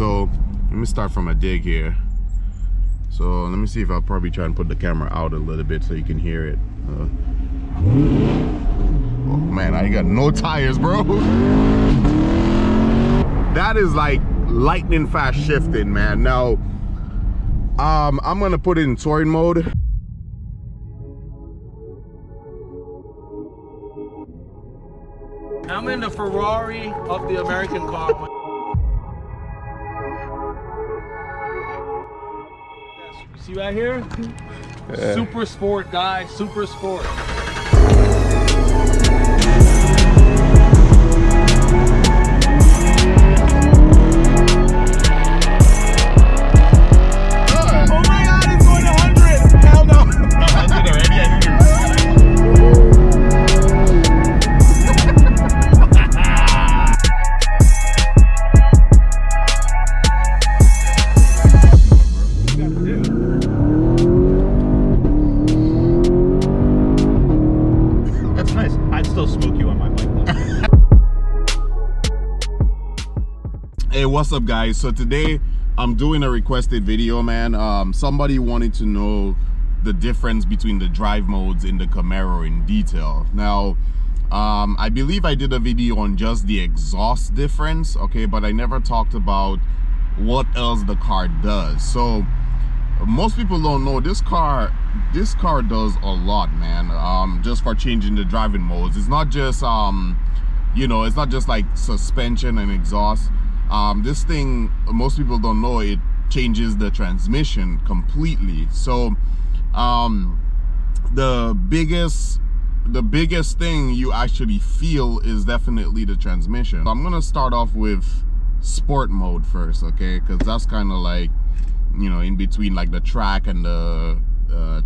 So let me start from a dig here. So let me see if I'll probably try and put the camera out a little bit so you can hear it. Oh man, I got no tires, bro. That is like lightning fast shifting, man. Now I'm gonna put it in touring mode. I'm in the Ferrari of the American car. See right here? Yeah. Super sport, guy, super sport. Hey, what's up guys? So today I'm doing a requested video, man. Somebody wanted to know the difference between the drive modes in the Camaro in detail. Now I believe I did a video on just the exhaust difference, okay, but I never talked about what else the car does. So most people don't know this car does a lot, man. Just for changing the driving modes. It's not just you know, it's not just like suspension and exhaust. This thing, most people don't know, it changes the transmission completely. So the biggest thing you actually feel is definitely the transmission. So I'm gonna start off with sport mode first, okay, because that's kind of like, you know, in between like the track and the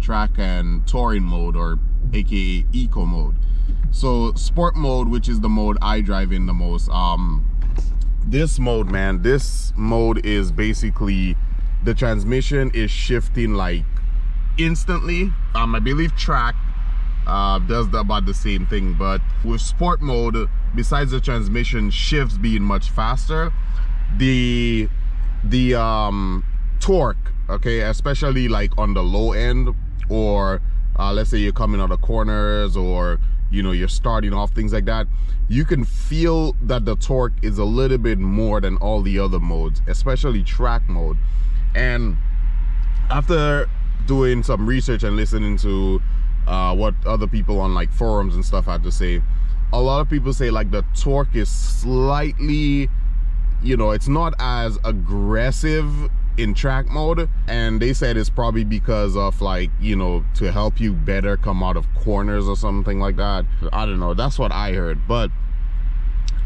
track and touring mode, or aka eco mode. So sport mode, which is the mode I drive in the most, this mode, man, this mode is basically the transmission is shifting like instantly. I believe track does about the same thing, but with sport mode, besides the transmission shifts being much faster, the torque, okay, especially like on the low end, or let's say you're coming out of corners, or you know, you're starting off, things like that, you can feel that the torque is a little bit more than all the other modes, especially track mode. And after doing some research and listening to what other people on like forums and stuff had to say, a lot of people say like the torque is slightly, you know, it's not as aggressive in track mode, and they said it's probably because of like, you know, to help you better come out of corners or something like that. I don't know, that's what I heard. But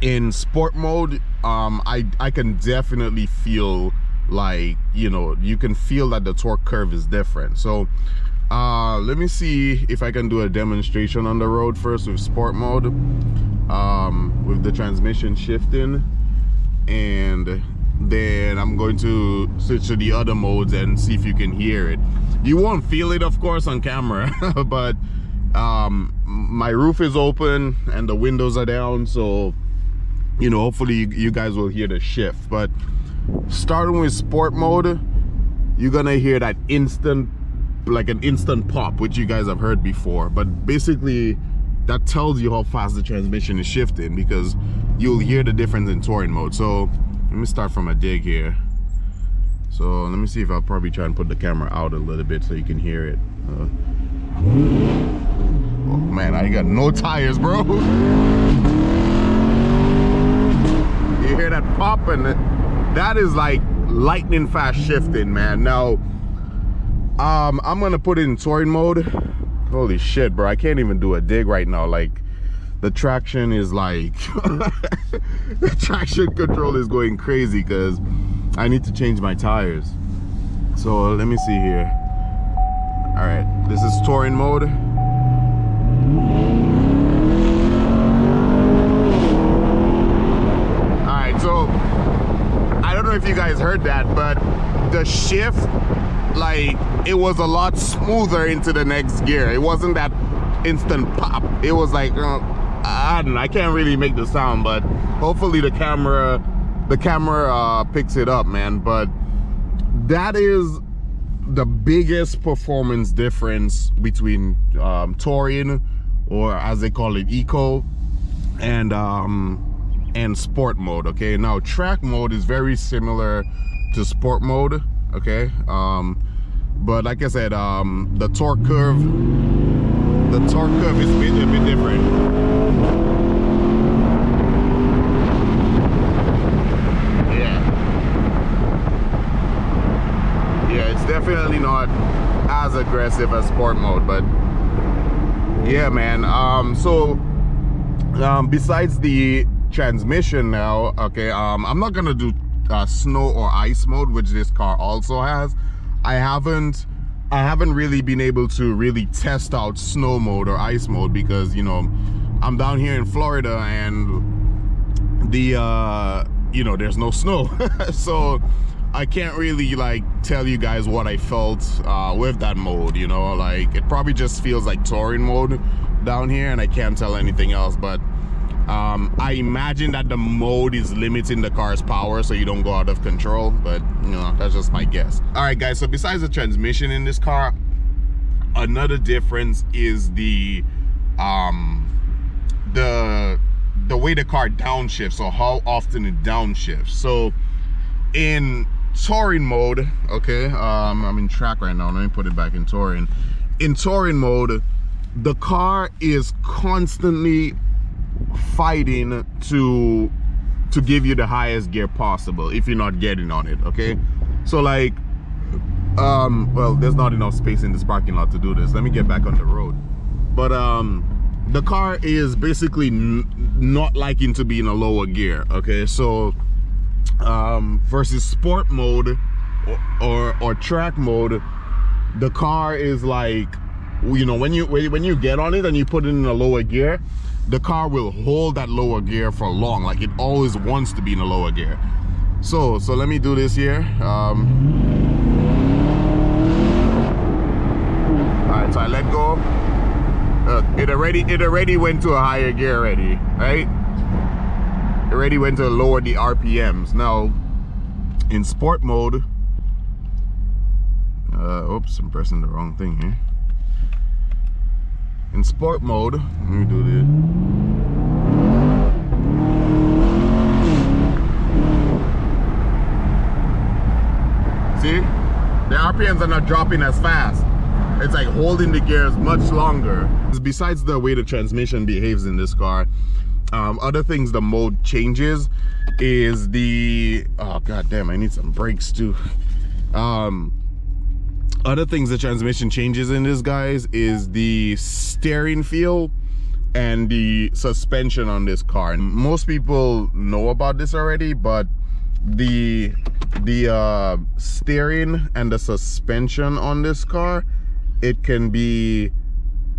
in sport mode, I can definitely feel like, you know, you can feel that the torque curve is different. So let me see if I can do a demonstration on the road first with sport mode, with the transmission shifting, and then I'm going to switch to the other modes and see if you can hear it. You won't feel it, of course, on camera, but my roof is open and the windows are down, so, you know, hopefully you guys will hear the shift. But starting with sport mode, you're gonna hear that instant, like an instant pop, which you guys have heard before. But basically that tells you how fast the transmission is shifting, because you'll hear the difference in touring mode. So let me start from a dig here. So let me see if I'll probably try and put the camera out a little bit so you can hear it. Oh man, I got no tires, bro. You hear that pop, and that is like lightning fast shifting, man. Now I'm gonna put it in touring mode. Holy shit, bro, I can't even do a dig right now. Like, the traction is like the traction control is going crazy because I need to change my tires. So let me see here. All right, this is touring mode. All right, so I don't know if you guys heard that, but the shift, like, it was a lot smoother into the next gear. It wasn't that instant pop. It was like I don't know, I can't really make the sound, but hopefully the camera the camera picks it up, man. But that is the biggest performance difference between touring, or as they call it, eco, and sport mode. Okay, now track mode is very similar to sport mode. Okay, but like I said, the torque curve is a bit different. Yeah, it's definitely not as aggressive as sport mode, but yeah, man. Besides the transmission now, okay, I'm not gonna do snow or ice mode, which this car also has. I haven't really been able to really test out snow mode or ice mode, because, you know, I'm down here in Florida and the you know, there's no snow. So I can't really like tell you guys what I felt with that mode, you know. Like, it probably just feels like touring mode down here, and I can't tell anything else. But I imagine that the mode is limiting the car's power so you don't go out of control, but you know, that's just my guess. All right, guys, so besides the transmission in this car, another difference is the way the car downshifts, or how often it downshifts. So in touring mode, okay, I'm in track right now, let me put it back in touring. In touring mode, the car is constantly fighting to give you the highest gear possible if you're not getting on it. Okay, so like well, there's not enough space in this parking lot to do this. Let me get back on the road. But the car is basically not liking to be in a lower gear. Okay, so versus sport mode or track mode, the car is like, you know, when you get on it and you put it in a lower gear, the car will hold that lower gear for long. Like, it always wants to be in a lower gear. So let me do this here. All right, so I let go. It already went to a higher gear already, right? It already went to lower the RPMs. Now in sport mode, oops, I'm pressing the wrong thing here. In sport mode, let me do this. See, the RPMs are not dropping as fast. It's like holding the gears much longer. Besides the way the transmission behaves in this car, other things the mode changes is the, oh god damn, I need some brakes too. Other things the transmission changes in this, guys, is the steering feel and the suspension on this car. And most people know about this already, but the steering and the suspension on this car, it can be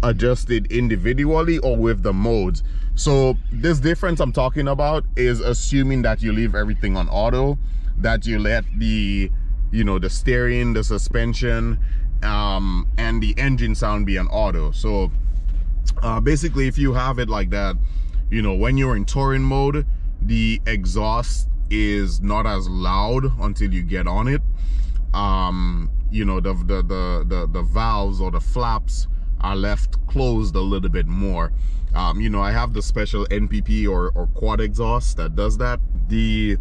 adjusted individually or with the modes. So this difference I'm talking about is assuming that you leave everything on auto, that you let the, you know, the steering, the suspension, and the engine sound be on auto. So basically, if you have it like that, you know, when you're in touring mode, the exhaust is not as loud until you get on it. You know, the valves or the flaps are left closed a little bit more. You know, I have the special NPP or quad exhaust that does that. The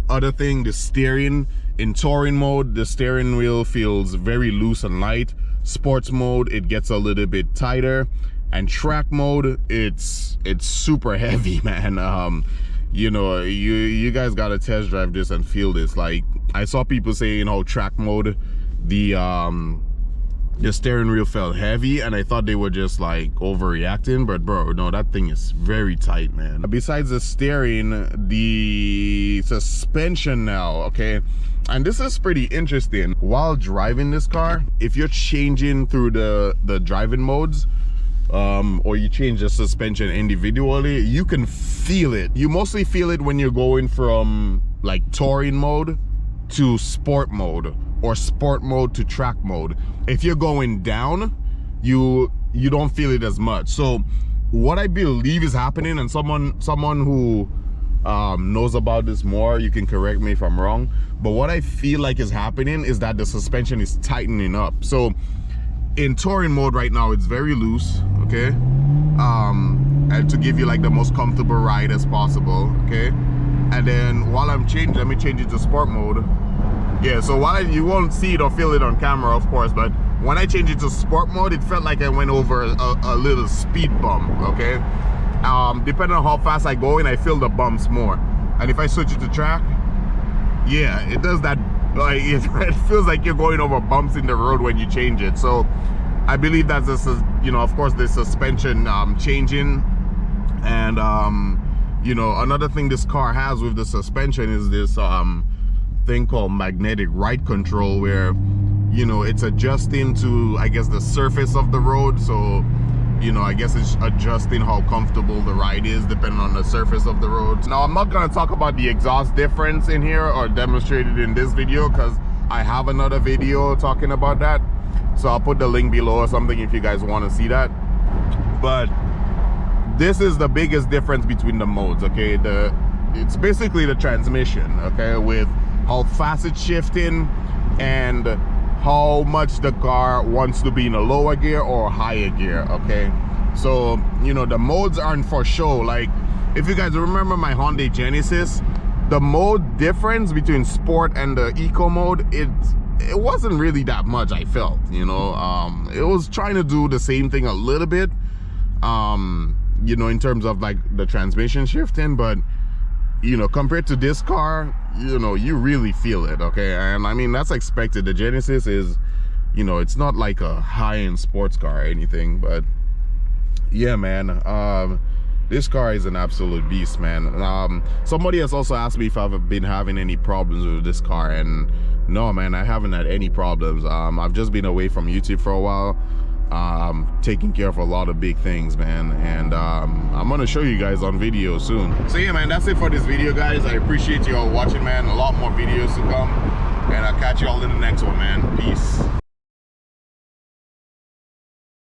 other thing, the steering, in touring mode, the steering wheel feels very loose and light. Sports mode, it gets a little bit tighter. And track mode, it's super heavy, man. You know, you guys gotta test drive this and feel this. Like, I saw people saying, you know, track mode, the steering wheel felt heavy, and I thought they were just like overreacting, but bro, no, that thing is very tight, man. Besides the steering, the suspension now, okay, and this is pretty interesting. While driving this car, if you're changing through the driving modes, or you change the suspension individually, you can feel it. You mostly feel it when you're going from like touring mode to sport mode, or sport mode to track mode. If you're going down, you don't feel it as much. So what I believe is happening, and someone who knows about this more. You can correct me if I'm wrong, but what I feel like is happening is that the suspension is tightening up. So in touring mode right now, it's very loose, okay, and to give you like the most comfortable ride as possible, okay. And then while I'm changing, let me change it to sport mode. Yeah, so while you won't see it or feel it on camera, of course, but when I changed it to sport mode, it felt like I went over a little speed bump, okay. Depending on how fast I go in, I feel the bumps more. And if I switch it to track, yeah, it does that. Like it feels like you're going over bumps in the road when you change it. So I believe that's this is, you know, of course, the suspension changing. And you know, another thing this car has with the suspension is this thing called magnetic ride control, where, you know, it's adjusting to, I guess, the surface of the road. So, you know, I guess it's adjusting how comfortable the ride is depending on the surface of the road. Now, I'm not going to talk about the exhaust difference in here or demonstrate it in this video, because I have another video talking about that. So I'll put the link below or something if you guys want to see that. But this is the biggest difference between the modes, okay? It's basically the transmission, okay, with how fast it's shifting and how much the car wants to be in a lower gear or higher gear, okay? So, you know, the modes aren't for show. Like, if you guys remember my Hyundai Genesis, the mode difference between sport and the eco mode, it wasn't really that much, I felt, you know. It was trying to do the same thing a little bit, you know, in terms of like the transmission shifting, but, you know, compared to this car, you know, you really feel it, okay? And I mean, that's expected. The Genesis is, you know, it's not like a high-end sports car or anything, but yeah, man, this car is an absolute beast, man. Somebody has also asked me if I've been having any problems with this car, and no, man, I haven't had any problems. I've just been away from YouTube for a while, taking care of a lot of big things, man, and I'm gonna show you guys on video soon. So yeah, man, that's it for this video, guys. I appreciate you all watching, man. A lot more videos to come, and I'll catch you all in the next one, man. Peace.